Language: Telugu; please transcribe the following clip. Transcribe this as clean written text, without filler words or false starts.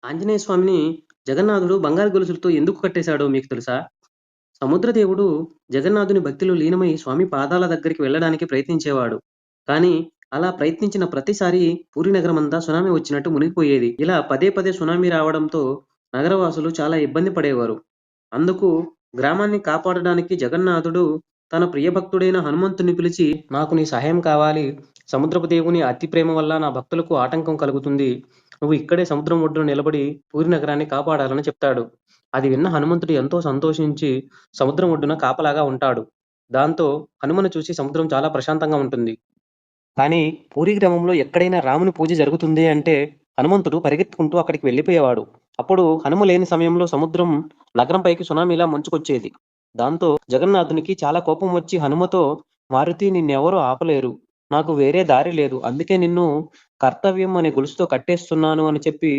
ఆంజనేయ స్వామిని జగన్నాథుడు బంగారు గొలుసులతో ఎందుకు కట్టేశాడో మీకు తెలుసా? సముద్రదేవుడు జగన్నాథుని భక్తిలో లీనమై స్వామి పాదాల దగ్గరికి వెళ్ళడానికి ప్రయత్నించేవాడు. కానీ అలా ప్రయత్నించిన ప్రతిసారి పూరీ నగరమంతా సునామీ వచ్చినట్టు మునిగిపోయేది. ఇలా పదే పదే సునామీ రావడంతో నగరవాసులు చాలా ఇబ్బంది పడేవారు. అందుకు గ్రామాన్ని కాపాడడానికి జగన్నాథుడు తన ప్రియభక్తుడైన హనుమంతుని పిలిచి, "నాకు నీ సహాయం కావాలి. సముద్రపు దేవుని అతి ప్రేమ వల్ల నా భక్తులకు ఆటంకం కలుగుతుంది. నువ్వు ఇక్కడే సముద్రం ఒడ్డున నిలబడి పూరి నగరాన్ని కాపాడాలని" చెప్తాడు. అది విన్న హనుమంతుడు ఎంతో సంతోషించి సముద్రం ఒడ్డున కాపలాగా ఉంటాడు. దాంతో హనుమను చూసి సముద్రం చాలా ప్రశాంతంగా ఉంటుంది. కానీ పూరీ గ్రామంలో ఎక్కడైనా రాముని పూజ జరుగుతుంది అంటే హనుమంతుడు పరిగెత్తుకుంటూ అక్కడికి వెళ్ళిపోయేవాడు. అప్పుడు హనుమ లేని సమయంలో సముద్రం నగరం పైకి సునామీలా ముంచుకొచ్చేది. దాంతో జగన్నాథునికి చాలా కోపం వచ్చి హనుమతో, "మారుతి, నిన్నెవరూ ఆపలేరు. నాకు వేరే దారి లేదు. అందుకే నిన్ను కర్తవ్యం అనే గొలుసుతో కట్టేస్తున్నాను" అని చెప్పి